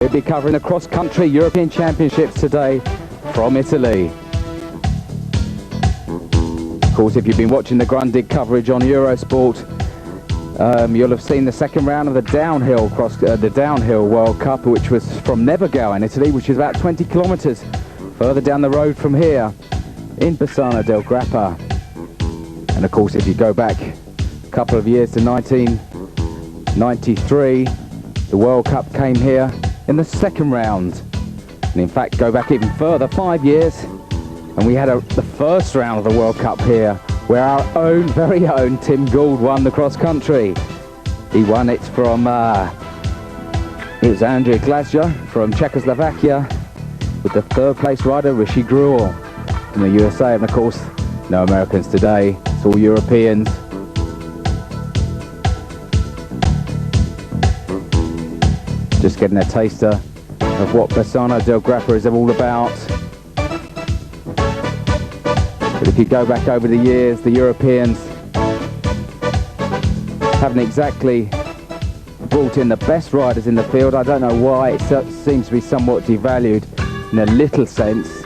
We'll be covering the cross-country European Championships today from Italy. Of course, if you've been watching the Grundig coverage on Eurosport, you'll have seen the second round of the downhill World Cup, which was from Nevergao in Italy, which is about 20 kilometres further down the road from here in Bassano del Grappa. And of course, if you go back a couple of years to 1993, the World Cup came here in the second round. And in fact, go back even further, 5 years, and we had the first round of the World Cup here, where our own, very own Tim Gould won the cross-country. He won it from, it was Andrea Glazja from Czechoslovakia, with the third-place rider, Rishi Gruel from the USA, and of course, no Americans today, it's all Europeans. Just getting a taster of what Bassano del Grappa is all about. But if you go back over the years, the Europeans haven't exactly brought in the best riders in the field. I don't know why. It seems to be somewhat devalued in a little sense.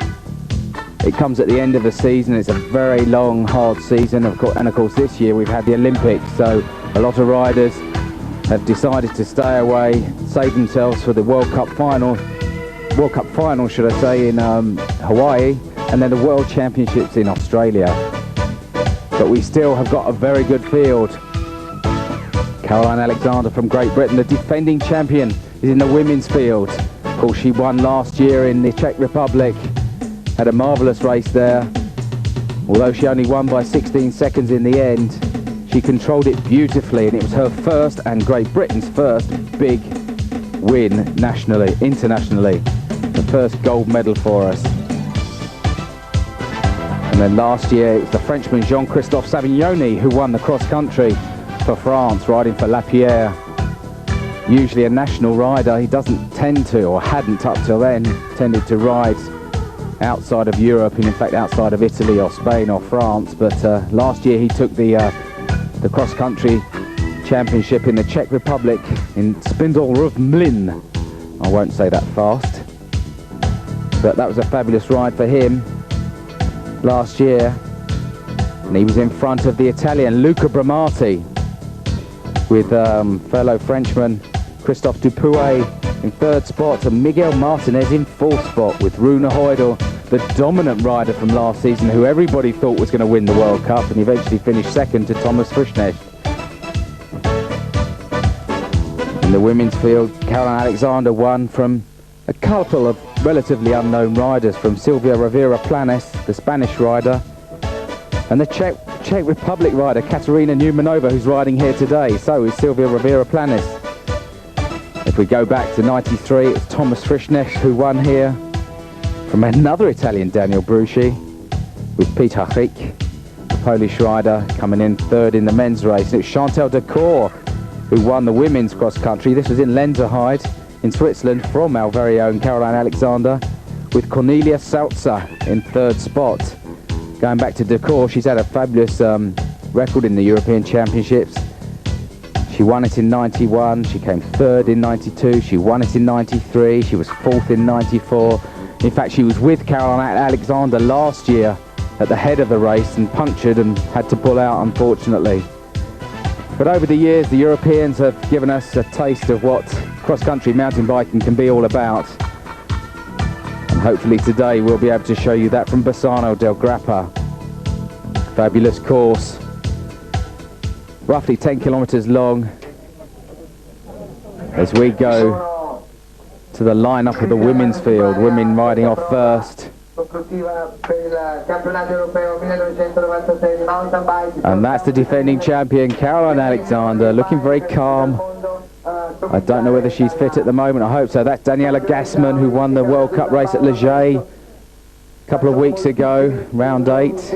It comes at the end of the season. It's a very long, hard season. And of course, this year we've had the Olympics, so a lot of riders have decided to stay away, save themselves for the World Cup final, should I say, in Hawaii, and then the World Championships in Australia. But we still have got a very good field. Caroline Alexander from Great Britain, the defending champion, is in the women's field. Of course, she won last year in the Czech Republic, had a marvellous race there. Although she only won by 16 seconds in the end, she controlled it beautifully, and it was her first and Great Britain's first big win internationally. The first gold medal for us. And then last year it was the Frenchman Jean-Christophe Savignoni who won the cross-country for France, riding for Lapierre. Usually a national rider, he doesn't tend to, or hadn't up till then, tended to ride outside of Europe, and in fact outside of Italy or Spain or France. But last year he took the cross-country championship in the Czech Republic in Spindle-Mlin. I won't say that fast, but that was a fabulous ride for him last year, and he was in front of the Italian Luca Bramati, with fellow Frenchman Christophe Dupuy in third spot, and Miguel Martinez in fourth spot, with Rune Heudel, the dominant rider from last season, who everybody thought was going to win the World Cup, and eventually finished second to Thomas Frischknecht. In the women's field, Caroline Alexander won from a couple of relatively unknown riders, from Silvia Rivera Planes, the Spanish rider, and the Czech Republic rider Katarina Newmanova, who's riding here today. So is Silvia Rivera Planes. If we go back to 93, it's Thomas Frischknecht who won here from another Italian, Daniel Bruschi, with Peter Hachik, the Polish rider, coming in third in the men's race. And it was Chantal Decour who won the women's cross-country. This was in Lenzerheide in Switzerland, from our very own Caroline Alexander, with Cornelia Salzer in third spot. Going back to Decour, she's had a fabulous record in the European Championships. She won it in 91, she came third in 92, she won it in 93, she was fourth in 94. In fact, she was with Caroline Alexander last year at the head of the race and punctured and had to pull out, unfortunately. But over the years, the Europeans have given us a taste of what cross-country mountain biking can be all about. And hopefully today we'll be able to show you that from Bassano del Grappa. Fabulous course. Roughly 10 kilometres long, as we go to the lineup of the women's field. Women riding off first. And that's the defending champion, Caroline Alexander, looking very calm. I don't know whether she's fit at the moment. I hope so. That's Daniela Gassman, who won the World Cup race at Leger a couple of weeks ago, round 8.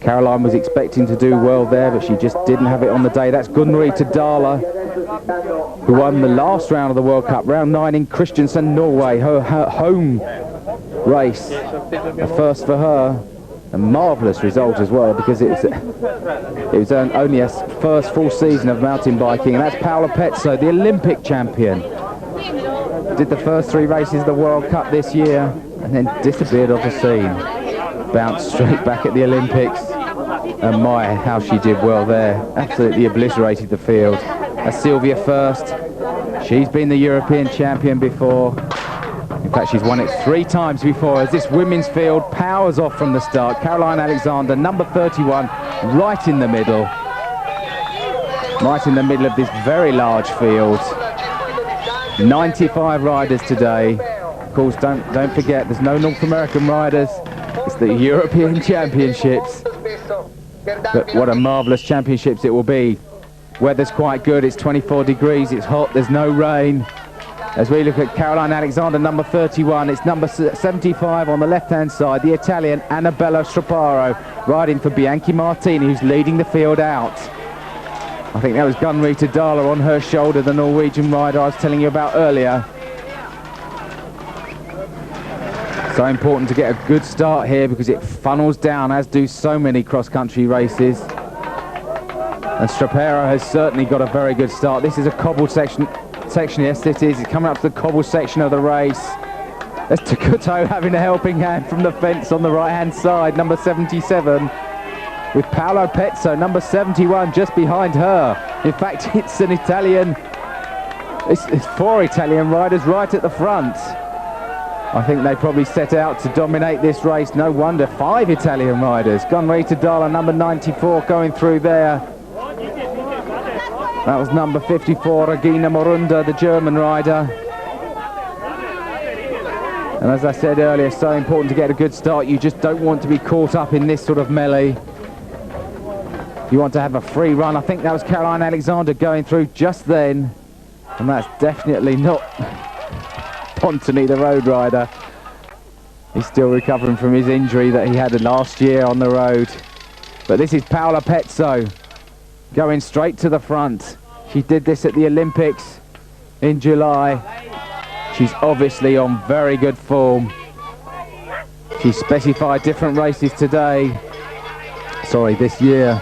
Caroline was expecting to do well there, but she just didn't have it on the day. That's Gunn-Rita Dahler, who won the last round of the World Cup, round 9 in Kristiansand, Norway, her home race. A first for her. A marvellous result as well, because it was only a first full season of mountain biking. And that's Paola Pezzo, the Olympic champion, Did the first 3 races of the World Cup this year and then disappeared off the scene. Bounced straight back at the Olympics. And my, how she did well there. Absolutely obliterated the field. That's Sylvia first. She's been the European champion before. In fact, she's won it 3 times before as this women's field powers off from the start. Caroline Alexander, number 31, right in the middle. Right in the middle of this very large field. 95 riders today. Of course, don't forget, there's no North American riders. It's the European Championships. But what a marvellous championships it will be. Weather's quite good, it's 24 degrees, it's hot, there's no rain. As we look at Caroline Alexander, number 31, it's number 75 on the left-hand side, the Italian Annabella Straparo, riding for Bianchi Martini, who's leading the field out. I think that was Gunrita Dahler on her shoulder, the Norwegian rider I was telling you about earlier. So important to get a good start here because it funnels down, as do so many cross-country races. And Straparo has certainly got a very good start. This is a cobbled section, yes it is. It's coming up to the cobbled section of the race. There's Takuto having a helping hand from the fence on the right-hand side, number 77. With Paolo Pezzo, number 71, just behind her. In fact, it's an Italian, it's 4 Italian riders right at the front. I think they probably set out to dominate this race. No wonder, 5 Italian riders. Gunrita Dahler, number 94, going through there. That was number 54, Regina Morunda, the German rider. And as I said earlier, so important to get a good start. You just don't want to be caught up in this sort of melee. You want to have a free run. I think that was Caroline Alexander going through just then. And that's definitely not Pontoni, the road rider. He's still recovering from his injury that he had last year on the road. But this is Paola Pezzo going straight to the front. She did this at the Olympics in July. She's obviously on very good form. She specified different races today. Sorry, this year.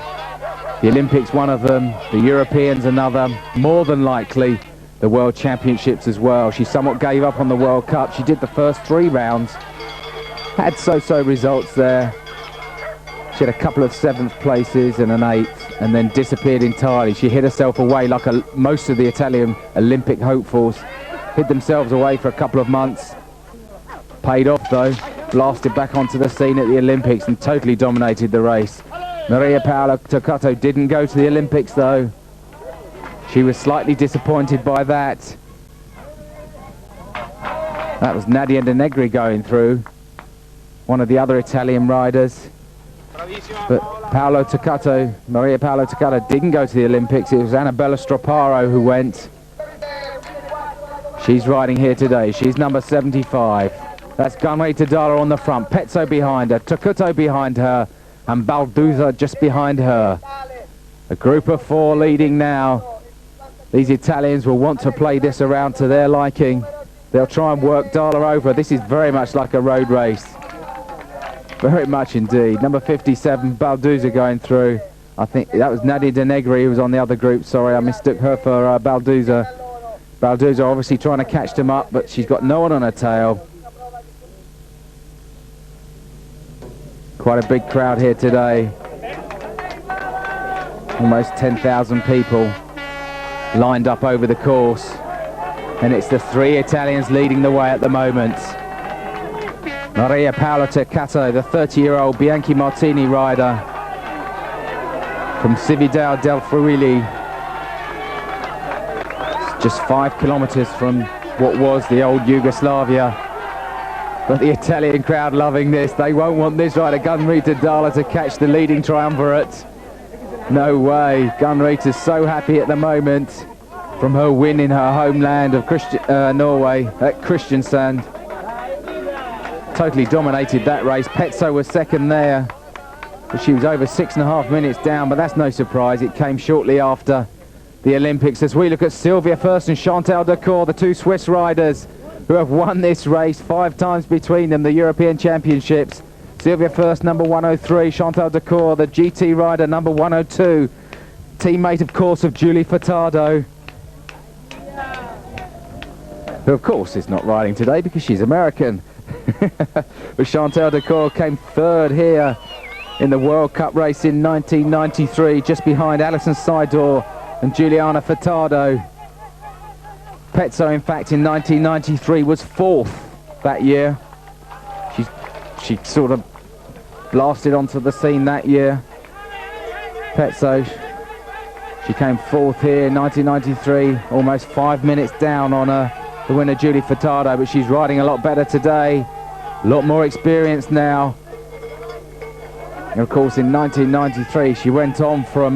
The Olympics, one of them. The Europeans, another. More than likely, the World Championships as well. She somewhat gave up on the World Cup. She did the first 3 rounds. Had so-so results there. She had a couple of 7th places and an 8th, and then disappeared entirely. She hid herself away like most of the Italian Olympic hopefuls. Hid themselves away for a couple of months. Paid off though. Blasted back onto the scene at the Olympics and totally dominated the race. Maria Paola Toccato didn't go to the Olympics though. She was slightly disappointed by that. That was Nadia De Negri going through, one of the other Italian riders. But Paolo Toccato, Maria Paola Toccato didn't go to the Olympics. It was Annabella Straparo who went. She's riding here today. She's number 75. That's Gunrita Dahler on the front. Pezzo behind her. Toccato behind her. And Balduza just behind her. A group of 4 leading now. These Italians will want to play this around to their liking. They'll try and work Dahler over. This is very much like a road race. Very much indeed. Number 57, Balduza going through. I think that was Nadia De Negri who was on the other group. Sorry, I mistook her for Balduza. Balduza obviously trying to catch them up, but she's got no one on her tail. Quite a big crowd here today. Almost 10,000 people lined up over the course. And it's the 3 Italians leading the way at the moment. Maria Paola Toccato, the 30-year-old Bianchi Martini rider from Cividale del Friuli. It's just 5 kilometers from what was the old Yugoslavia. But the Italian crowd loving this. They won't want this rider, Gunrita Dahler, to catch the leading triumvirate. No way. Gunrita's so happy at the moment from her win in her homeland of Norway at Kristiansand. Totally dominated that race. Pezzo was second there, but she was over 6.5 minutes down, but that's no surprise. It came shortly after the Olympics. As we look at Sylvia First and Chantal Decour, the 2 Swiss riders who have won this race 5 times between them, the European Championships. Sylvia First, number 103, Chantal Decour, the GT rider, number 102, teammate, of course, of Julie Furtado. who of course is not riding today because she's American. But Chantal Decor came third here in the World Cup race in 1993, just behind Alison Seidor and Giuliana Furtado. Pezzo, in fact, in 1993 was fourth that year. She sort of blasted onto the scene that year. Pezzo, she came fourth here in 1993, almost 5 minutes down on the winner Julie Furtado, but she's riding a lot better today, a lot more experience now. And of course in 1993 she went on from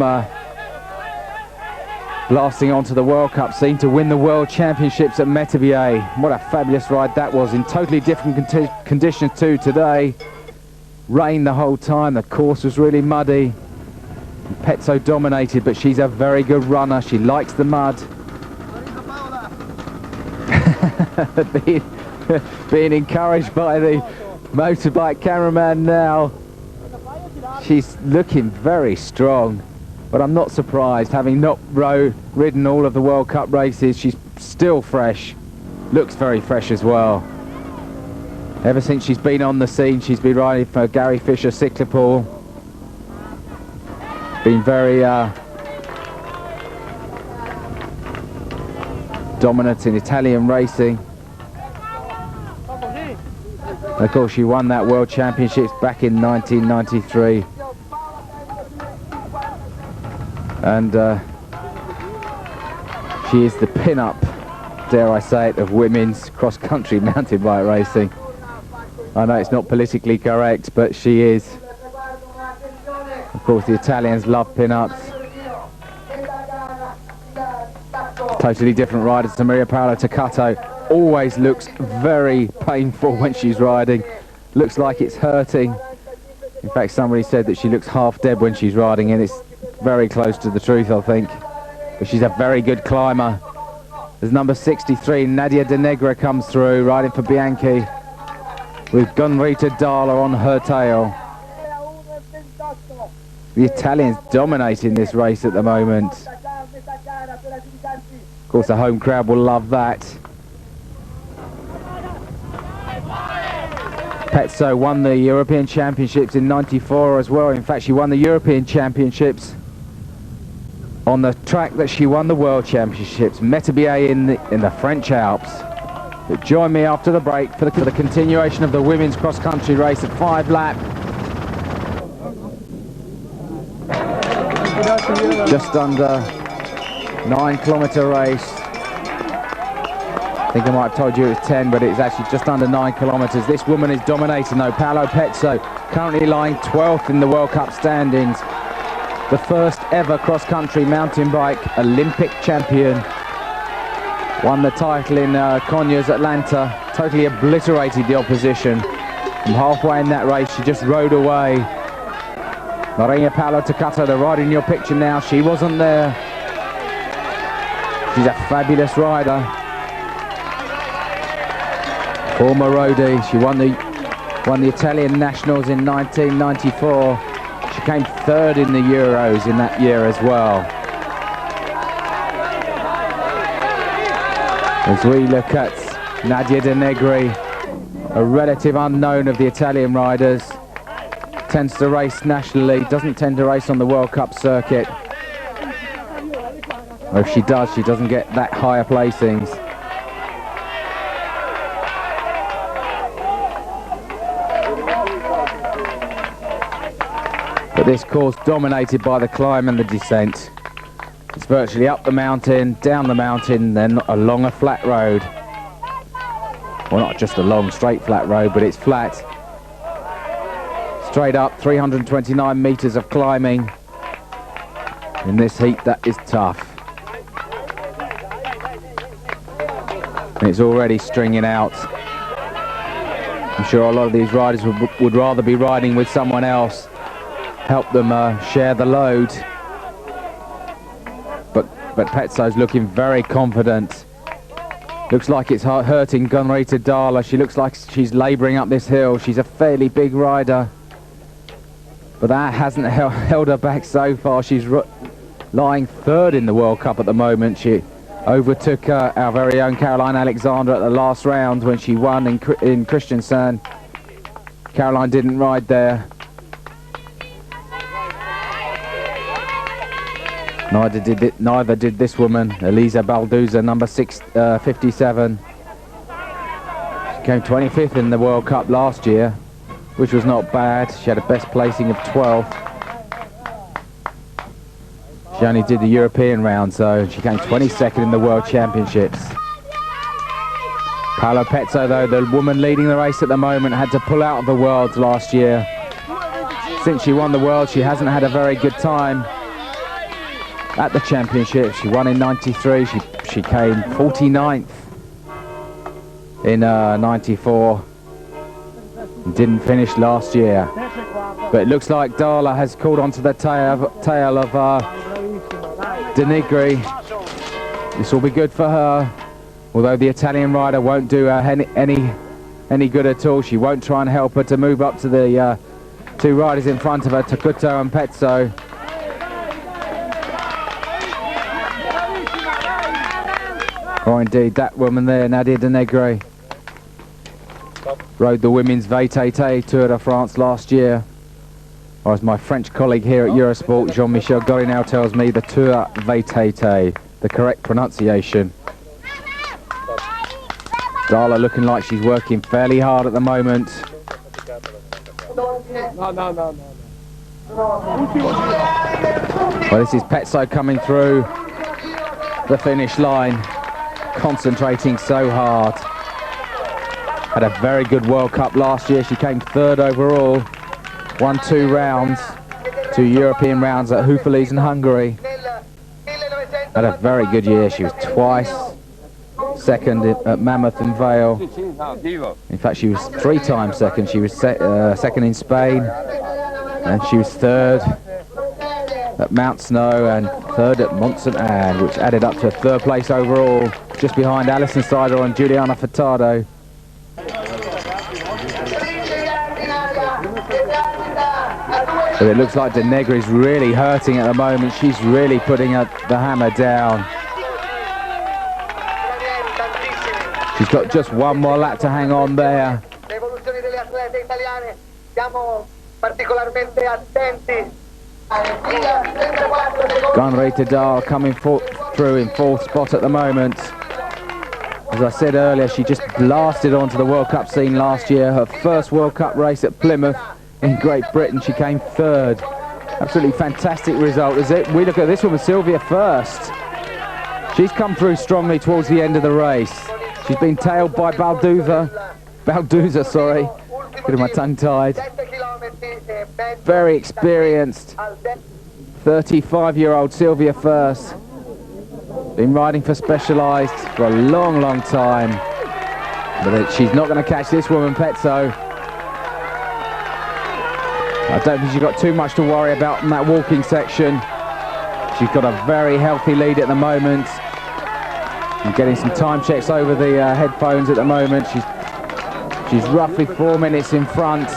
blasting onto the World Cup scene to win the World Championships at MTB. What a fabulous ride that was, in totally different conditions to today. Rain the whole time, the course was really muddy. Pezzo dominated, but she's a very good runner. She likes the mud. being encouraged by the motorbike cameraman now. She's looking very strong, but I'm not surprised. Having not ridden all of the World Cup races, she's still fresh. Looks very fresh as well. Ever since she's been on the scene, she's been riding for Gary Fisher Cyclopool. Been very dominant in Italian racing. And of course she won that World Championships back in 1993. And she is the pin-up, dare I say it, of women's cross-country mountain bike racing. I know it's not politically correct, but she is. Of course the Italians love pin-ups. Totally different riders to Maria Paola Toccato. Always looks very painful when she's riding. Looks like it's hurting. In fact, somebody said that she looks half dead when she's riding, and it's very close to the truth, I think. But she's a very good climber. As number 63, Nadia De Negra, comes through, riding for Bianchi, with Gunrita Dalla on her tail. The Italians dominating this race at the moment. Of course, the home crowd will love that. Pezzo won the European Championships in '94 as well. In fact, she won the European Championships on the track that she won the World Championships, MTB in the French Alps. But join me after the break for the continuation of the women's cross-country race at 5 lap. Just under 9-kilometre race. I think I might have told you it was 10, but it's actually just under 9 kilometres. This woman is dominating though. Paolo Pezzo, currently lying 12th in the World Cup standings. The first ever cross-country mountain bike Olympic champion. Won the title in Conyers, Atlanta. Totally obliterated the opposition. From halfway in that race, she just rode away. Maria Paola Toccato, the rider in your picture now, she wasn't there. She's a fabulous rider. Former roadie, she won the Italian Nationals in 1994. She came third in the Euros in that year as well. As we look at Nadia De Negri, a relative unknown of the Italian riders, tends to race nationally, doesn't tend to race on the World Cup circuit. Or if she does, she doesn't get that higher placings. But this course dominated by the climb and the descent. It's virtually up the mountain, down the mountain, then along a flat road. Well, not just a long, straight flat road, but it's flat. Straight up, 329 metres of climbing. In this heat, that is tough. And it's already stringing out. I'm sure a lot of these riders would rather be riding with someone else, help them share the load. But Pezzo's looking very confident. Looks like it's hurting Gunrita Dalla. She looks like she's labouring up this hill. She's a fairly big rider, but that hasn't held her back so far. She's lying third in the World Cup at the moment. She overtook our very own Caroline Alexander at the last round when she won in Kristiansand. Caroline didn't ride there. Neither did this woman, Elisa Balduza, number 57. She came 25th in the World Cup last year, which was not bad. She had a best placing of 12th. She only did the European round, so she came 22nd in the World Championships. Paola Pezzo, though, the woman leading the race at the moment, had to pull out of the Worlds last year. Since she won the World, she hasn't had a very good time at the Championship. She won in 93, she came 49th in 94, and didn't finish last year. But it looks like Dala has caught onto the tail of Denigri. This will be good for her, although the Italian rider won't do any good at all. She won't try and help her to move up to the two riders in front of her, Takuto and Pezzo. Or indeed that woman there, Nadia Denegre, rode the women's VTT Tour de France last year. Or as my French colleague here at Eurosport, Jean-Michel Gorinel, tells me, the Tour VTT, the correct pronunciation. Dala looking like she's working fairly hard at the moment. Well, this is Pezzo coming through the finish line, concentrating so hard. Had a very good World Cup last year. She came third overall, won 2 rounds, 2 European rounds at Houffalize in Hungary. Had a very good year. She was twice second at Mammoth and Vale. In fact, she was 3 times second. She was second in Spain, and she was third at Mount Snow and third at Mont St. Anne, which added up to a 3rd place overall, just behind Alison Sider and Giuliana Furtado. But it looks like Denegre is really hurting at the moment. She's really putting the hammer down. She's got just one more lap to hang on there. Gunrita Dahl coming through in 4th spot at the moment. As I said earlier, she just blasted onto the World Cup scene last year. Her first World Cup race at Plymouth in Great Britain, she came 3rd. Absolutely fantastic result, is it? We look at this one with Sylvia first. She's come through strongly towards the end of the race. She's been tailed by Balduza, sorry. Getting my tongue tied. Very experienced 35-year-old Sylvia First. Been riding for Specialized for a long, long time. But she's not going to catch this woman, Pezzo. I don't think she's got too much to worry about in that walking section. She's got a very healthy lead at the moment. I'm getting some time checks over the headphones at the moment. She's roughly 4 minutes in front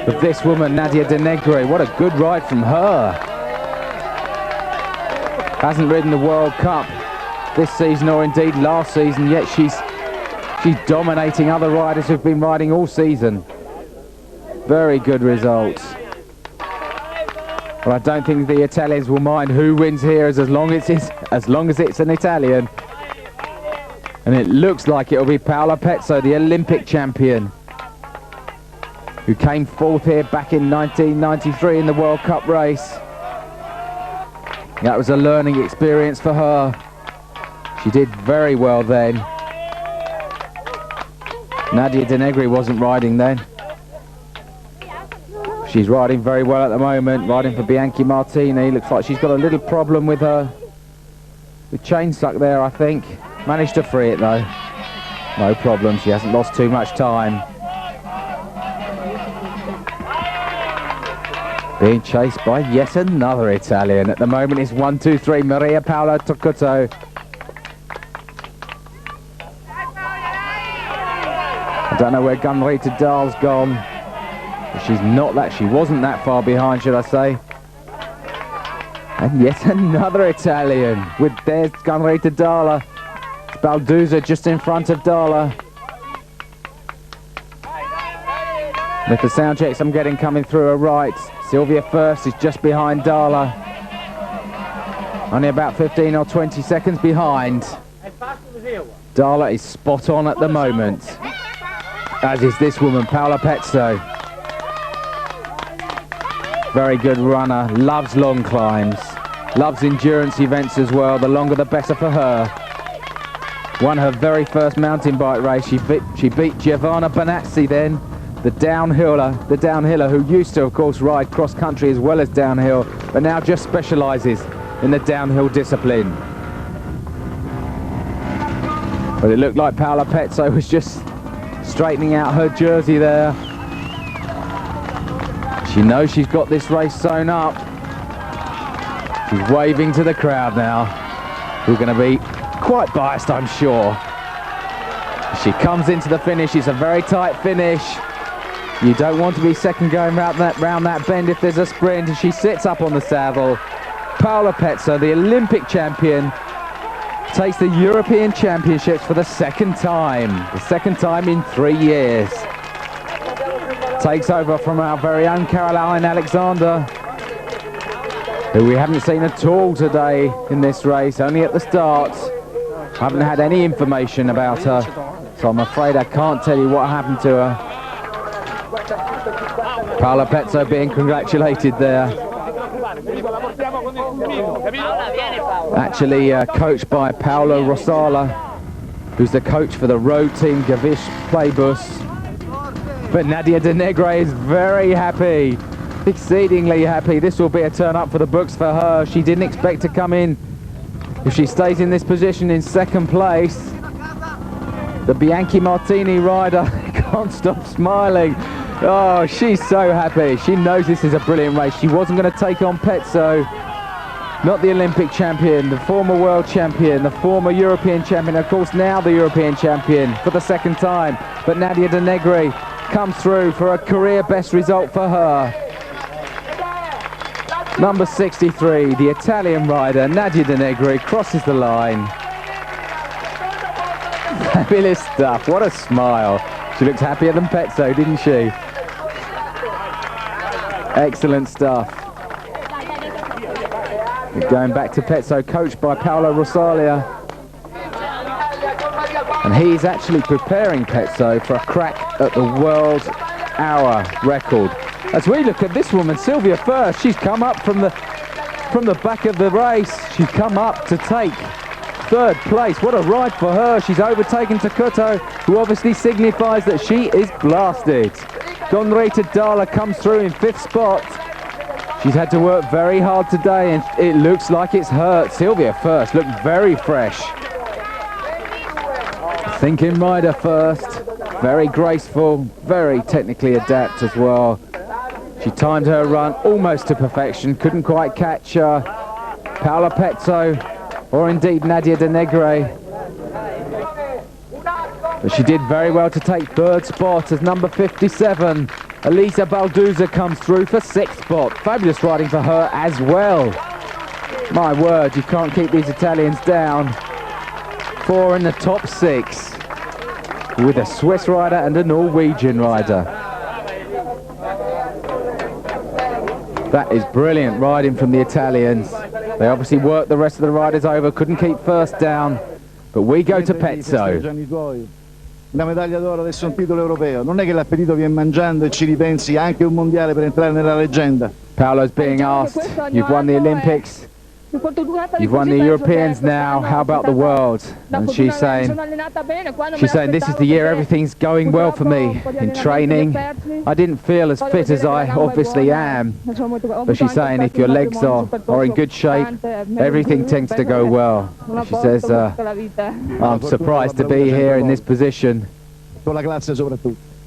of this woman, Nadia Denegre. What a good ride from her. Hasn't ridden the World Cup this season or indeed last season, yet she's dominating other riders who've been riding all season. Very good result. Well, I don't think the Italians will mind who wins here as long as it's an Italian. And it looks like it'll be Paola Pezzo, the Olympic champion, who came 4th here back in 1993 in the World Cup race. That was a learning experience for her. She did very well then. Nadia Denegre wasn't riding then. She's riding very well at the moment, riding for Bianchi Martini. Looks like she's got a little problem with her chain stuck there, I think. Managed to free it though. No problem, she hasn't lost too much time. Being chased by yet another Italian. At the moment it's 1, 2, 3, Maria Paola Takuto. I don't know where Gunrita Dahl's gone. She wasn't that far behind, should I say. And yet another Italian with there's Gunrita Dahl. Balduza just in front of Darla. With the sound checks I'm getting coming through are right. Sylvia First is just behind Darla. Only about 15 or 20 seconds behind. Darla is spot on at the moment, as is this woman, Paola Pezzo. Very good runner, loves long climbs, loves endurance events as well. The longer the better for her. Won her very first mountain bike race. She beat Giovanna Bonazzi then, the downhiller who used to, of course, ride cross country as well as downhill, but now just specialises in the downhill discipline. But it looked like Paola Pezzo was just straightening out her jersey there. She knows she's got this race sewn up. She's waving to the crowd now, who are going to be quite biased, I'm sure. She comes into the finish. It's a very tight finish. You don't want to be second going round that bend if there's a sprint. And she sits up on the saddle. Paola Pezzo, the Olympic champion, takes the European Championships for the second time in 3 years. Takes over from our very own Caroline Alexander, who we haven't seen at all today in this race, only at the start. Haven't had any information about her, so I'm afraid I can't tell you what happened to her. Paola Pezzo being congratulated there. Actually coached by Paolo Rosala, who's the coach for the road team Gavish Playbus. But Nadia De Negre is very happy, exceedingly happy. This will be a turn up for the books for her. She didn't expect to come in. If she stays in this position in second place, the Bianchi Martini rider can't stop smiling. Oh, she's so happy. She knows this is a brilliant race. She wasn't going to take on Pezzo, not the Olympic champion, the former world champion, the former European champion, of course now the European champion for the second time. But Nadia De Negre comes through for a career best result for her. Number 63, the Italian rider, Nadia De Negre, crosses the line. Fabulous stuff, what a smile. She looks happier than Pezzo, didn't she? Excellent stuff. Going back to Pezzo, coached by Paolo Rosalia. And he's actually preparing Pezzo for a crack at the world hour record. As we look at this woman, Sylvia First, she's come up from the back of the race. She's come up to take third place. What a ride for her. She's overtaken Takuto, who obviously signifies that she is blasted. Donreta Darla comes through in fifth spot. She's had to work very hard today and it looks like it's hurt. Sylvia First looked very fresh. Thinking rider First. Very graceful, very technically adept as well. She timed her run almost to perfection. Couldn't quite catch Paola Pezzo or indeed Nadia De Negre. But she did very well to take third spot as number 57. Elisa Balduza comes through for sixth spot. Fabulous riding for her as well. My word, you can't keep these Italians down. 4 in the top 6 with a Swiss rider and a Norwegian rider. That is brilliant riding from the Italians. They obviously worked the rest of the riders over, couldn't keep First down. But we go to Pezzo. Una medaglia d'oro, adesso un titolo europeo. Non è che l'appetito viene mangiando e ci ripensi anche un mondiale per entrare nella leggenda. Paolo's being asked, you've won the Olympics, you've won the Europeans now, how about the world? And she's saying this is the year everything's going well for me. In training, I didn't feel as fit as I obviously am. But she's saying if your legs are in good shape, everything tends to go well. And she says, I'm surprised to be here in this position.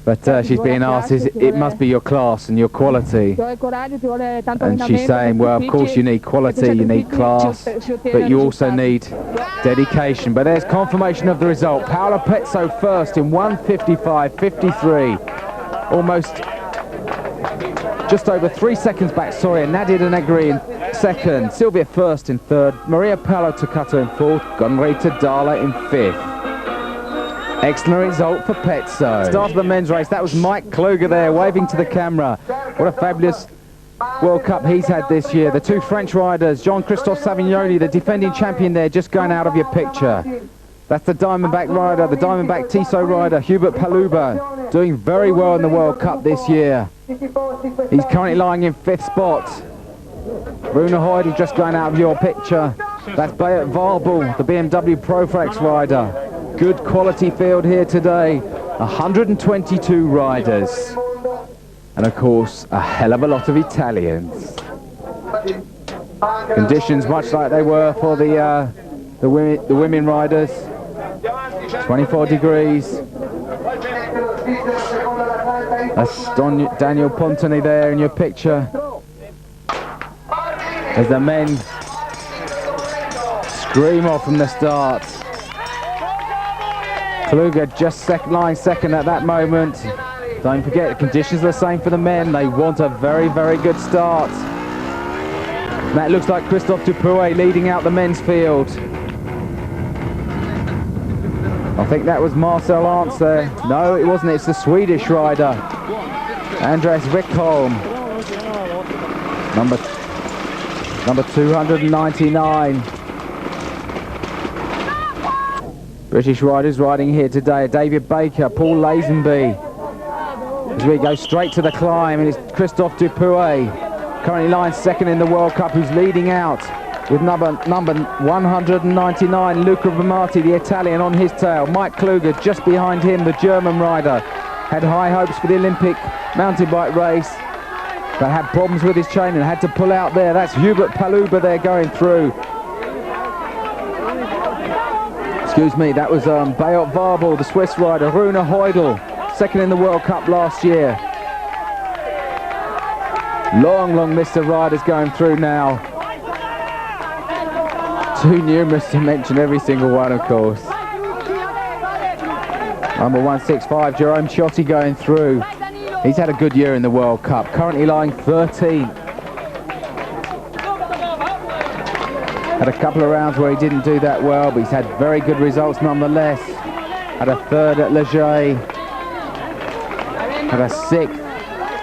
But she's being asked, it must be your class and your quality. And she's saying, well, of course you need quality, you need class, but you also need dedication. But there's confirmation of the result. Paola Pezzo First in 1:55.53. just over 3 seconds back, sorry, and Nadia De Negri in second, Silvia first in third, Maria Paolo Toccato in fourth, Gunrita Dala in fifth. Excellent result for Pezzo. Start of the men's race, that was Mike Kluger there waving to the camera. What a fabulous World Cup he's had this year. The two French riders, Jean-Christophe Savignoni, the defending champion there, just going out of your picture. That's the Diamondback rider, the Diamondback Tissot rider, Hubert Paluba, doing very well in the World Cup this year. He's currently lying in 5th spot. Runa Heidel just going out of your picture. That's Beat Warbel, the BMW Proflex rider. Good quality field here today. 122 riders. And of course, a hell of a lot of Italians. Conditions much like they were for the women riders. 24 degrees. That's Daniel Pontoni there in your picture. As the men scream off from the start. Kluger just lying second at that moment. Don't forget, the conditions are the same for the men. They want a very, very good start. That looks like Christophe Dupuy leading out the men's field. I think that was Marcel Arntz there. No, it wasn't. It's the Swedish rider, Andreas Wickholm. Number 299. British riders riding here today. David Baker, Paul Lazenby. As we go straight to the climb, and it's Christophe Dupuy, currently lying second in the World Cup, who's leading out with number 199, Luca Bamati, the Italian, on his tail. Mike Kluger just behind him, the German rider. Had high hopes for the Olympic mountain bike race, but had problems with his chain and had to pull out there. That's Hubert Paluba there going through. Excuse me, that was Beat Warbel, the Swiss rider. Runa Heidel, second in the World Cup last year. Long list of riders going through now. Too numerous to mention every single one, of course. Number 165, Jerome Ciotti going through. He's had a good year in the World Cup, currently lying 13th. Had a couple of rounds where he didn't do that well, but he's had very good results nonetheless. Had a third at Leger. Had a 6th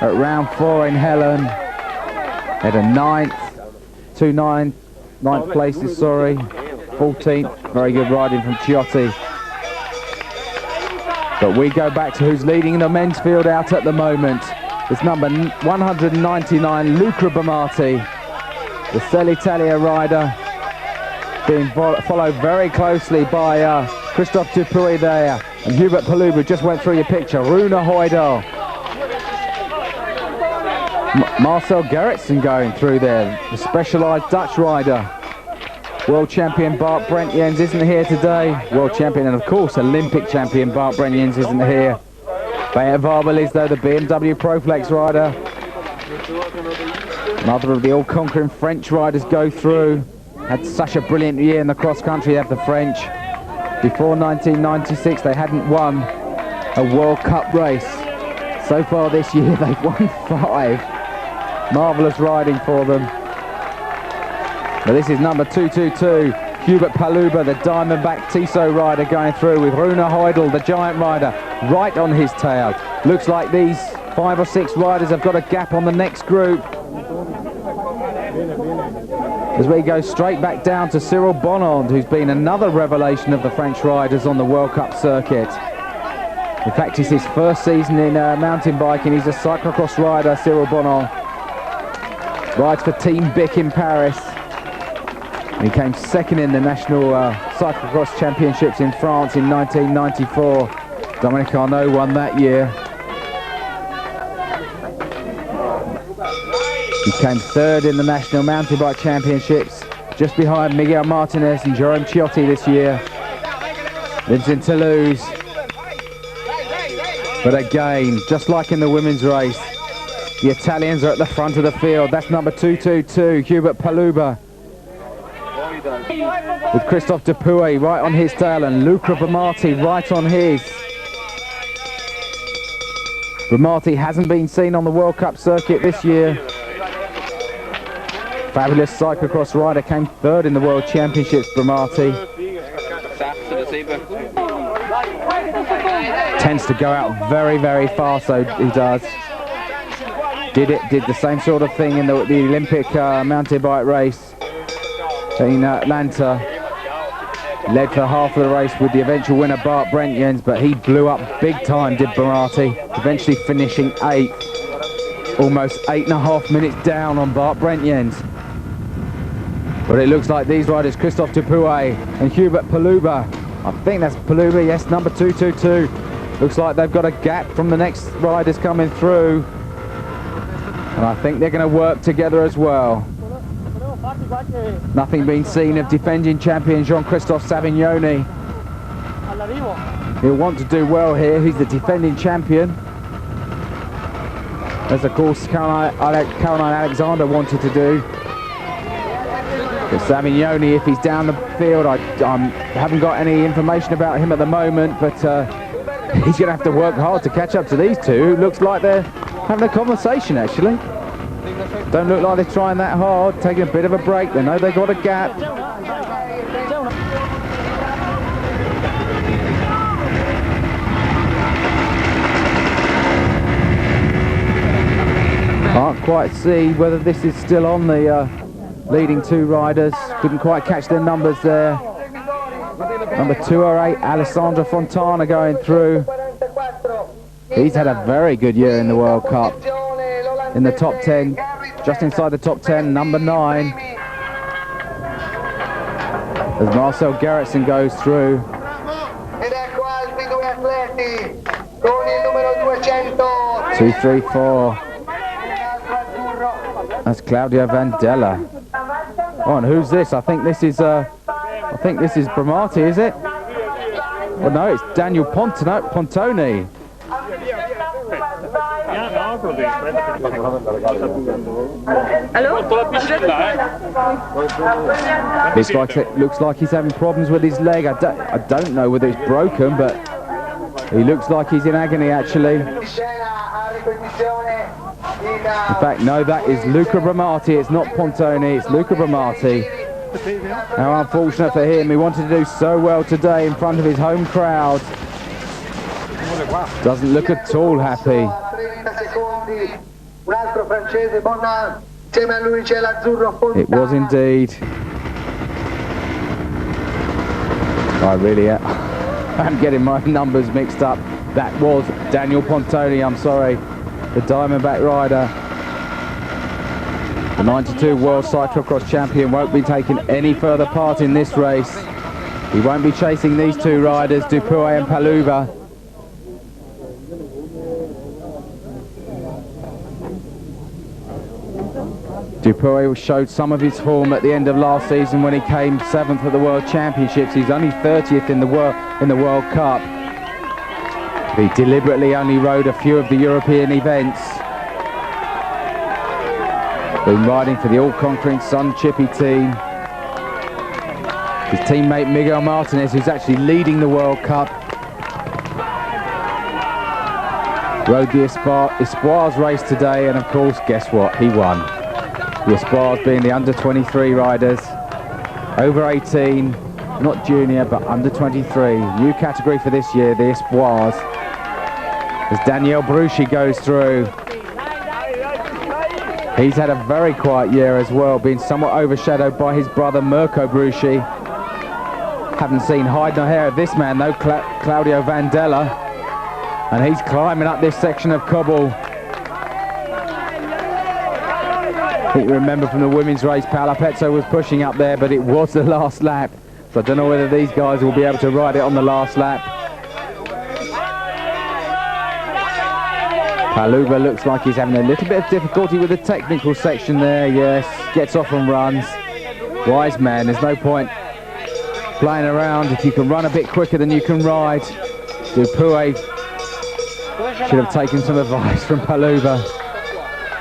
at round 4 in Helen. Had a 9th, 9th places, sorry. 14th, very good riding from Ciotti. But we go back to who's leading the men's field out at the moment. It's number 199, Luca Bamati, the Cell'Italia rider, being followed very closely by Christophe Dupuy there, and Hubert Paluba just went through your picture. Runa Heidel. Marcel Gerritsen going through there, the specialised Dutch rider. World champion Bart Brent Jens isn't here today. World champion and of course Olympic champion Bart Brent Jens isn't here. Beat Warbel is though the BMW Proflex rider. Another of the all-conquering French riders go through. Had such a brilliant year in the cross-country, have the French. Before 1996 they hadn't won a World Cup race. So far this year they've won 5. Marvellous riding for them. But this is number 222, Hubert Paluba, the Diamondback Tissot rider, going through with Runa Heidel, the giant rider, right on his tail. Looks like these 5 or 6 riders have got a gap on the next group. As we go straight back down to Cyril Bonand, who's been another revelation of the French riders on the World Cup circuit. In fact, it's his first season in mountain biking. He's a cyclocross rider, Cyril Bonand. Rides for Team Bic in Paris. He came second in the National Cyclocross Championships in France in 1994. Dominic Arnaud won that year. He came third in the National Mountain Bike Championships, just behind Miguel Martinez and Jerome Ciotti this year. Lives in Toulouse. But again, just like in the women's race, the Italians are at the front of the field. That's number 222, Hubert Paluba, with Christophe Dupuy right on his tail and Luca Bamati right on his. Bramati hasn't been seen on the World Cup circuit this year. Fabulous cyclocross rider, came third in the World Championships, Bramati. Tends to go out very, very fast, so he does. Did the same sort of thing in the Olympic mountain bike race in Atlanta. Led for half of the race with the eventual winner Bart Brentjens, but he blew up big time, did Bramati, eventually finishing 8th. Almost 8.5 minutes down on Bart Brentjens. But it looks like these riders, Christophe Dupuy and Hubert Paluba, I think that's Paluba, yes, number 222. Looks like they've got a gap from the next riders coming through. And I think they're going to work together as well. Nothing being seen of defending champion Jean-Christophe Savignoni. He'll want to do well here. He's the defending champion. As of course Caroline Alexander wanted to do. But Savignoni, if he's down the field, I haven't got any information about him at the moment, but he's going to have to work hard to catch up to these two. Looks like they're having a conversation actually. Don't look like they're trying that hard, taking a bit of a break. They know they've got a gap. Can't quite see whether this is still on the leading two riders. Couldn't quite catch their numbers there. Number 208, Alessandro Fontana going through. He's had a very good year in the World Cup. In the top 10, just inside the top 10, number 9. As Marcel Gerritsen goes through. 2, 3, 4. That's Claudio Vandella. Oh, and who's this? I think this is Bramati, is it? Well, no, it's Daniel Pontoni. Looks like he's having problems with his leg. I don't know whether it's broken, but he looks like he's in agony actually. In fact, no, that is Luca Bramati. It's not Pontoni, it's Luca Bramati. How unfortunate for him. He wanted to do so well today in front of his home crowd. Doesn't look at all happy. It was indeed. I really am getting my numbers mixed up. That was Daniel Pontoni, I'm sorry. The Diamondback rider. The 92 World Cyclocross champion won't be taking any further part in this race. He won't be chasing these two riders, Dupuy and Paluba. Dupuy showed some of his form at the end of last season when he came 7th at the World Championships. He's only 30th in the World Cup. He deliberately only rode a few of the European events. Been riding for the all-conquering Sun Chippy team. His teammate Miguel Martinez, who's actually leading the World Cup, rode the Espoirs race today, and of course, guess what? He won. The Espoirs being the under-23 riders, over 18, not junior, but under-23. New category for this year, the Espoirs. As Daniel Bruschi goes through. He's had a very quiet year as well, being somewhat overshadowed by his brother Mirko Bruschi. Haven't seen hide nor hair of this man though, Claudio Vandella. And he's climbing up this section of cobble. I think you remember from the women's race, Paola Pezzo was pushing up there, but it was the last lap. So I don't know whether these guys will be able to ride it on the last lap. Paluba looks like he's having a little bit of difficulty with the technical section there, yes. Gets off and runs. Wise man, there's no point playing around. If you can run a bit quicker than you can ride. Dupuy should have taken some advice from Paluba.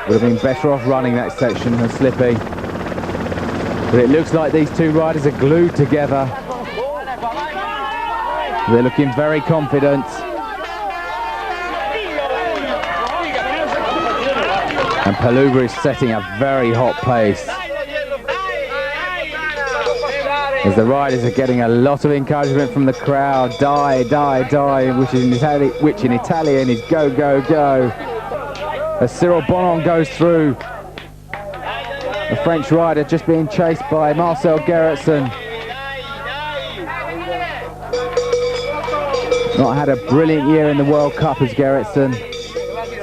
Would have been better off running that section than slippy. But it looks like these two riders are glued together. They're looking very confident. And Paluba is setting a very hot pace. As the riders are getting a lot of encouragement from the crowd. Die, die, die, which in Italian is go, go, go. As Cyril Bonon goes through, the French rider just being chased by Marcel Gerritsen. Not had a brilliant year in the World Cup as Gerritsen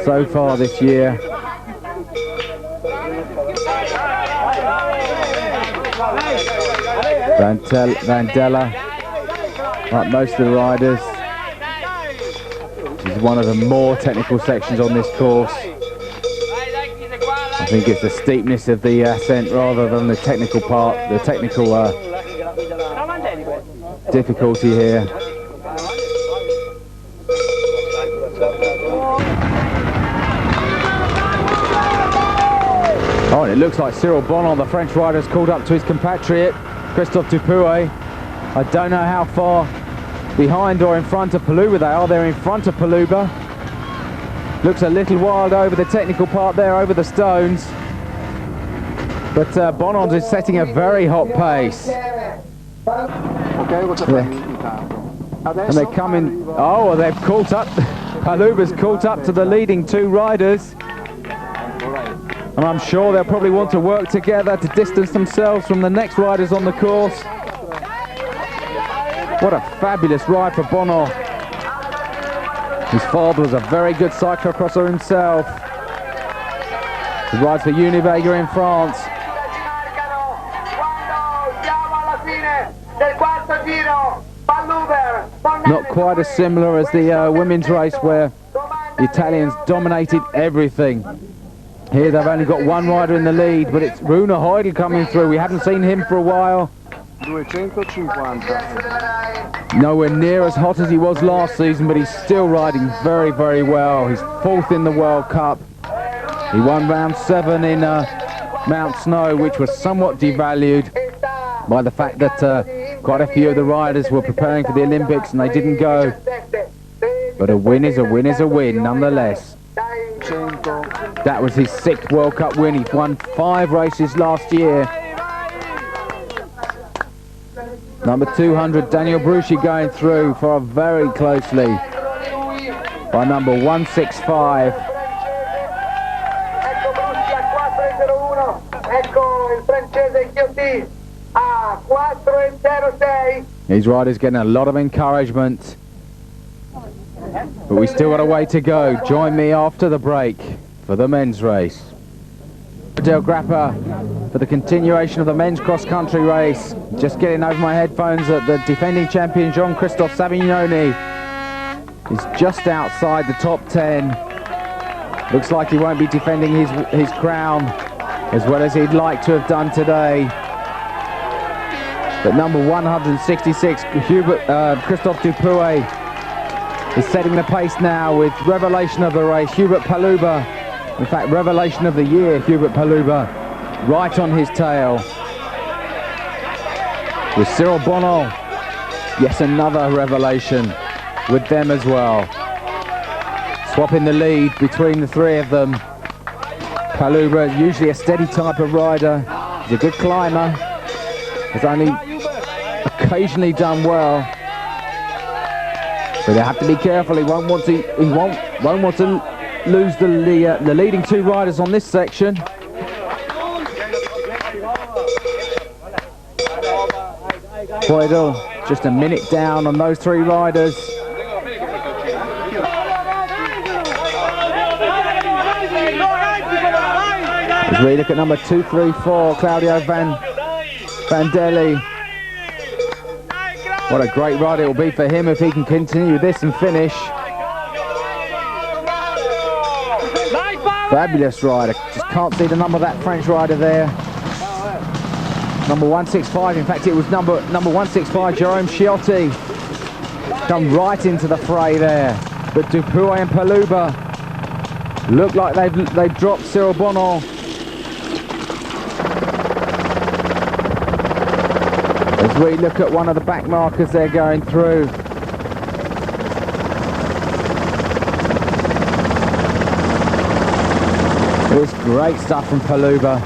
so far this year. Vandella, like most of the riders, this is one of the more technical sections on this course. I think it's the steepness of the ascent rather than the technical part, the technical difficulty here. Oh, and it looks like Cyril Bonon, the French rider, has called up to his compatriot Christophe Dupuy. I don't know how far behind or in front of Paluba they are. They're in front of Paluba. Looks a little wild over the technical part there, over the stones. But Bonon is setting a very hot pace. Yeah. And they're coming. Oh, they've caught up. Paluba's caught up to the leading two riders. And I'm sure they'll probably want to work together to distance themselves from the next riders on the course. What a fabulous ride for Bonon. His father was a very good cyclocrosser himself. He rides for Univega in France. Not quite as similar as the women's race where the Italians dominated everything. Here they've only got one rider in the lead, but it's Rune Heidel coming through. We haven't seen him for a while. 250. Nowhere near as hot as he was last season, but he's still riding very, very well. He's fourth in the World Cup. He won round 7 in Mount Snow, which was somewhat devalued by the fact that quite a few of the riders were preparing for the Olympics and they didn't go. But a win is a win is a win, nonetheless. That was his 6th World Cup win. He's won 5 races last year. Number 200, Daniel Bruschi going through for very closely by number 165. These riders getting a lot of encouragement. But we still got a way to go. Join me after the break for the men's race. Del Grappa for the continuation of the men's cross-country race. Just getting over my headphones that the defending champion Jean-Christophe Savignoni is just outside the top 10. Looks like he won't be defending his crown as well as he'd like to have done today. But number 166, Christophe Dupuy, is setting the pace now with revelation of the race, Hubert Paluba. In fact, revelation of the year, Hubert Paluba, right on his tail. With Cyril Bonon, yes, another revelation with them as well. Swapping the lead between the three of them. Paluba, usually a steady type of rider. He's a good climber. Has only occasionally done well. So they have to be careful. He won't want to lose the leading 2 riders on this section. Heidel just a minute down on those 3 riders. As we look at number 234, Claudio Vandelli. What a great ride it will be for him if he can continue this and finish. Fabulous rider. Just can't see the number of that French rider there. Number 165, in fact it was number 165, Jerome Ciotti. Come right into the fray there. But Dupuy and Paluba look like they've dropped Cyril Bonon. As we look at one of the back markers they're going through. It's great stuff from Paluba.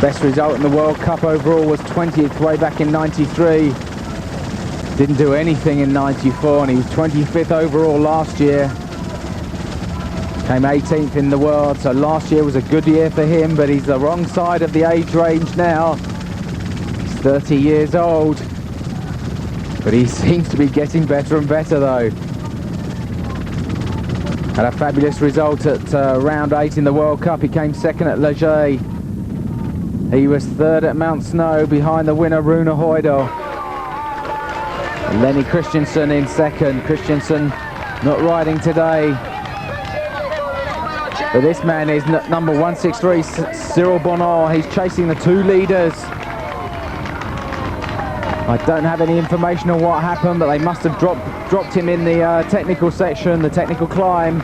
Best result in the World Cup overall was 20th way back in 93. Didn't do anything in 94 and he was 25th overall last year. Came 18th in the world, so last year was a good year for him, but he's the wrong side of the age range now. He's 30 years old, but he seems to be getting better and better though. Had a fabulous result at round 8 in the World Cup. He came second at Leger. He was third at Mount Snow behind the winner Rune Højdahl. Lenny Christensen in second. Christensen not riding today. But this man is number 163, Cyril Bonnard. He's chasing the two leaders. I don't have any information on what happened, but they must have dropped him in the technical section, the technical climb.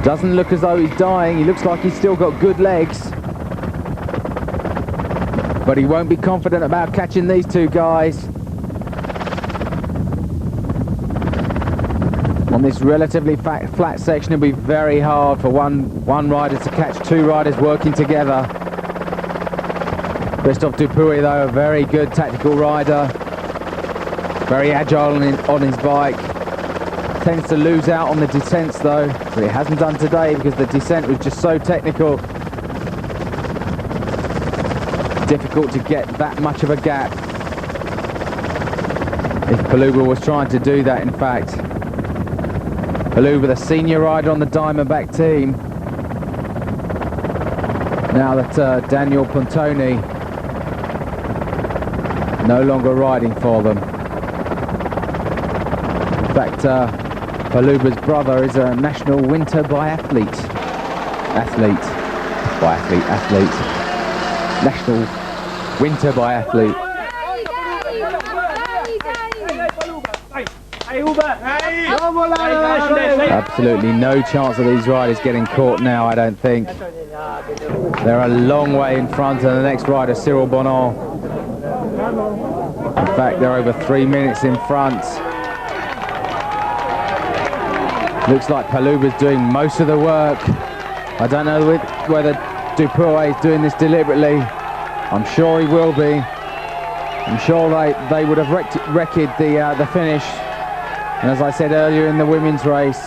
Doesn't look as though he's dying. He looks like he's still got good legs. But he won't be confident about catching these two guys. On this relatively flat section, it'll be very hard for one rider to catch two riders working together. Christophe Dupuy, though, a very good tactical rider. Very agile on his bike. Tends to lose out on the descents, though. But he hasn't done today because the descent was just so technical. Difficult to get that much of a gap. If Paluba was trying to do that, in fact. Paluba, the senior rider on the Diamondback team. Now that Daniel Pontoni no longer riding for them. In fact, Paluba's brother is a national winter biathlete. Athlete. National winter biathlete. Absolutely no chance of these riders getting caught now, I don't think. They're a long way in front of the next rider, Cyril Bonnard. In fact, they're over 3 minutes in front. Looks like Paluba's doing most of the work. I don't know whether Dupuy is doing this deliberately. I'm sure he will be. I'm sure they would have wrecked the finish. And as I said earlier in the women's race,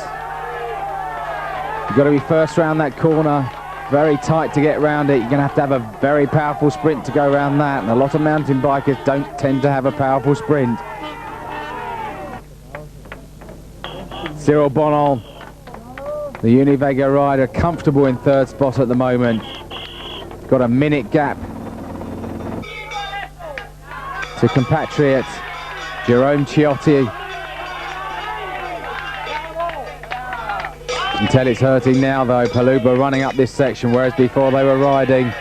you've got to be first round that corner. Very tight to get round it. You're going to have a very powerful sprint to go around that. And a lot of mountain bikers don't tend to have a powerful sprint. Cyril Bonnard, the Univega rider, comfortable in third spot at the moment. Got a minute gap to compatriot Jerome Ciotti. You can tell it's hurting now though, Paluba running up this section, whereas before they were riding.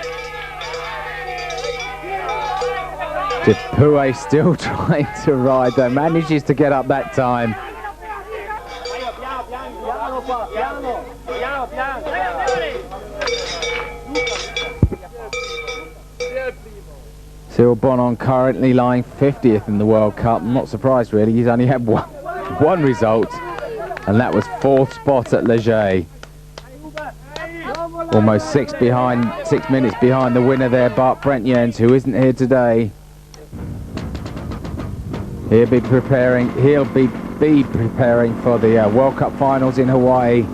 Dupuy still trying to ride though, manages to get up that time. Cyril Bonnard currently lying 50th in the World Cup. I'm not surprised really, he's only had one result, and that was 4th spot at Leger. Almost 6 minutes behind the winner there, Bart Brentjens, who isn't here today. He'll be preparing for the World Cup finals in Hawaii.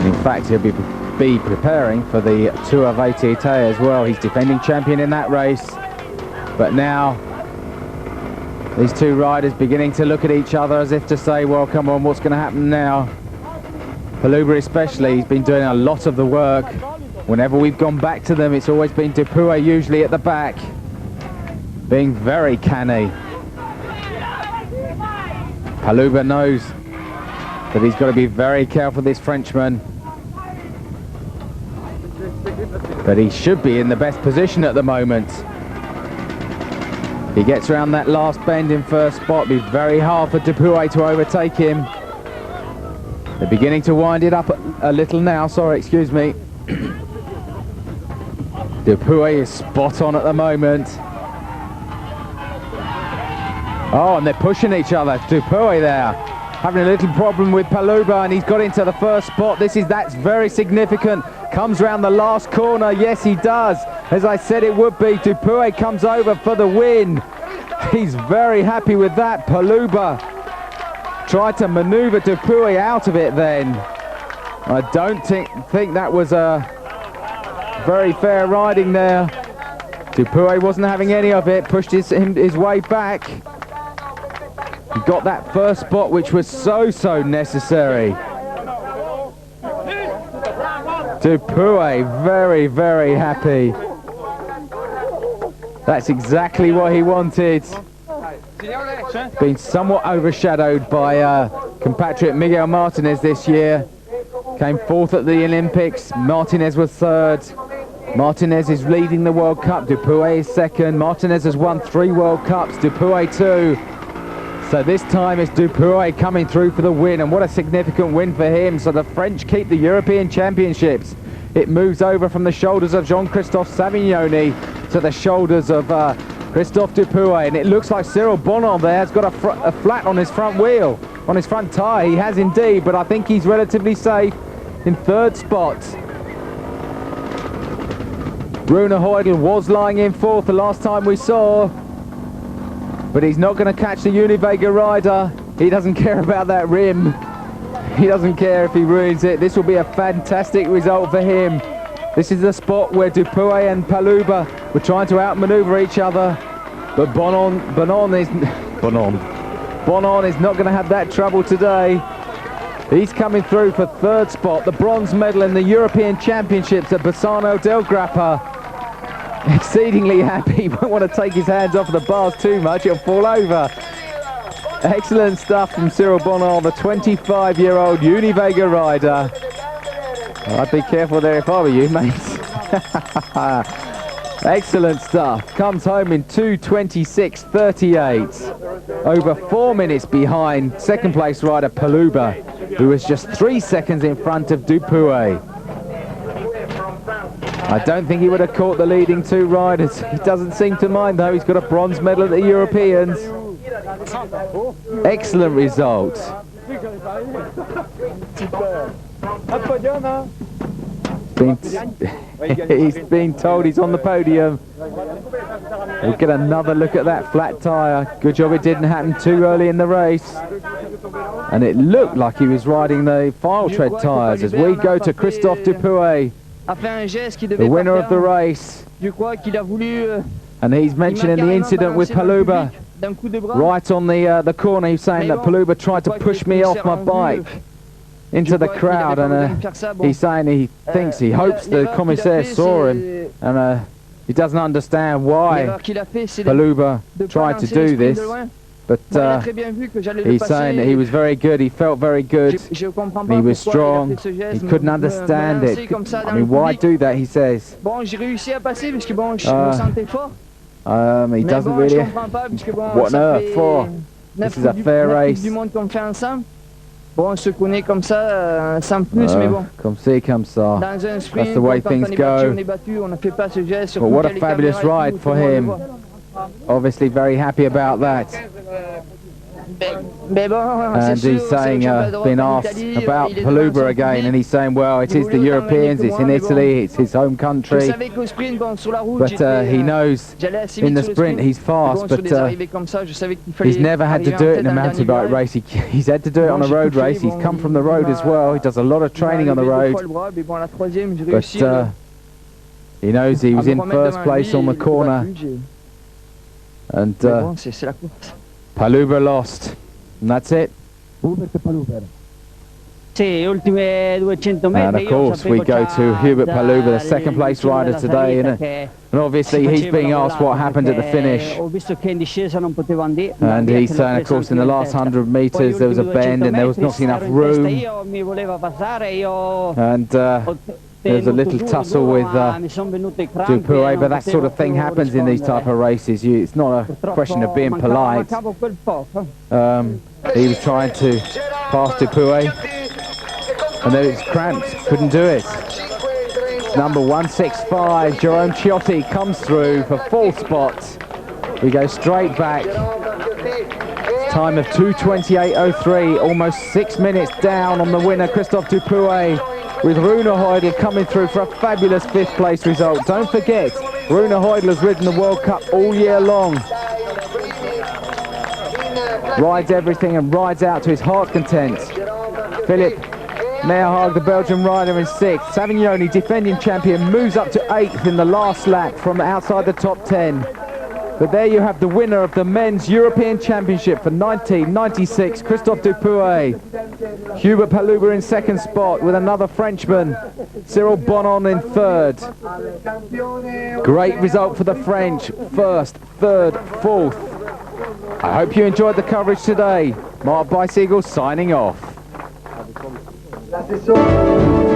In fact, he'll be preparing for the Tour of ATT as well. He's defending champion in that race. But now, these two riders beginning to look at each other as if to say, well, come on, what's going to happen now? Paluba especially, he's been doing a lot of the work. Whenever we've gone back to them, it's always been Dupuy usually at the back, being very canny. Paluba knows that he's got to be very careful, this Frenchman. But he should be in the best position at the moment. He gets around that last bend in first spot. It'll be very hard for Dupuy to overtake him. They're beginning to wind it up a little now. Sorry, excuse me. Dupuy is spot on at the moment. Oh, and they're pushing each other. Dupuy there, having a little problem with Paluba, and he's got into the first spot. That's very significant. Comes round the last corner. Yes, he does. As I said it would be. Dupuy comes over for the win. He's very happy with that. Paluba tried to maneuver Dupuy out of it then. I don't think that was a very fair riding there. Dupuy wasn't having any of it, pushed his way back. He got that first spot, which was so necessary. Dupuy very happy. That's exactly what he wanted. Been somewhat overshadowed by compatriot Miguel Martinez this year. Came fourth at the Olympics. Martinez was third. Martinez is leading the World Cup. Dupuy is second. Martinez has won 3 World Cups. Dupuy 2. So this time it's Dupuy coming through for the win, and what a significant win for him. So the French keep the European Championships. It moves over from the shoulders of Jean-Christophe Savignoni to the shoulders of Christophe Dupuy, and it looks like Cyril Bonon there has got a flat on his front wheel, on his front tyre. He has indeed, but I think he's relatively safe in third spot. Rune Heudel was lying in fourth the last time we saw, but he's not going to catch the Univega rider. He doesn't care about that rim. He doesn't care if he ruins it. This will be a fantastic result for him. This is the spot where Dupuy and Paluba were trying to outmaneuver each other, but Bonon is not going to have that trouble today. He's coming through for third spot, the bronze medal in the European Championships at Bassano del Grappa. Exceedingly happy, won't want to take his hands off the bars too much, he'll fall over. Excellent stuff from Cyril Bonon, the 25-year-old Univega rider. I'd be careful there if I were you, mate. Excellent stuff. Comes home in 2:26.38. Over 4 minutes behind second place rider Paluba, who was just 3 seconds in front of Dupuy. I don't think he would have caught the leading 2 riders. He doesn't seem to mind though. He's got a bronze medal at the Europeans. Excellent result. He's been told he's on the podium. We'll get another look at that flat tyre. Good job it didn't happen too early in the race. And it looked like he was riding the file tread tyres as we go to Christophe Dupuy, the winner of the race. And he's mentioning the incident with Paluba right on the corner. He's saying that Paluba tried to push me off my bike into the crowd, and he's saying he thinks, he hopes the commissaire saw him, and he doesn't understand why Paluba tried to do this, but he's saying that he was very good, he felt very good, he was strong, he couldn't understand it. I mean, why do that, he says. He doesn't really, what on earth for? This is a fair race. Bon, on se connaît comme ça, sans plus, mais bon. Comme ci, comme ça. Dans un sprint, that's the way things go. On est battu, on ne fait pas ce geste. But what a fabulous ride for him. Obviously very happy about that. And he's saying, been asked about Paluba again, and he's saying, well, it is the Europeans, it's in Italy, it's his home country. But he knows in the sprint he's fast, but he's never had to do it in a mountain bike race. He's had to do it on a road race. He's come from the road as well. He does a lot of training on the road. But he knows he was in first place on the corner. And Paluba lost, and that's it. And of course we go to Hubert Paluba, the second place rider today, and obviously he's being asked what happened at the finish. And he's saying, of course, in the last 100 metres there was a bend and there was not enough room. And there's a little tussle with Dupuy, but that sort of thing happens in these type of races. It's not a question of being polite. He was trying to pass Dupuy, and then it's cramped, couldn't do it. Number 165, Jerome Ciotti comes through for fourth spot. We go straight back Time of 2:28.03, almost 6 minutes down on the winner, Christophe Dupuy, with Rune Heidel coming through for a fabulous 5th place result. Don't forget, Rune Heidel has ridden the World Cup all year long. Rides everything and rides out to his heart's content. Philip Meyerhaag, the Belgian rider, in 6th. Savignoni, defending champion, moves up to 8th in the last lap from outside the top 10. But there you have the winner of the Men's European Championship for 1996, Christophe Dupuy. Hubert Paluba in 2nd spot with another Frenchman, Cyril Bonon in 3rd. Great result for the French, 1st, 3rd, 4th. I hope you enjoyed the coverage today. Mark Bicycle signing off.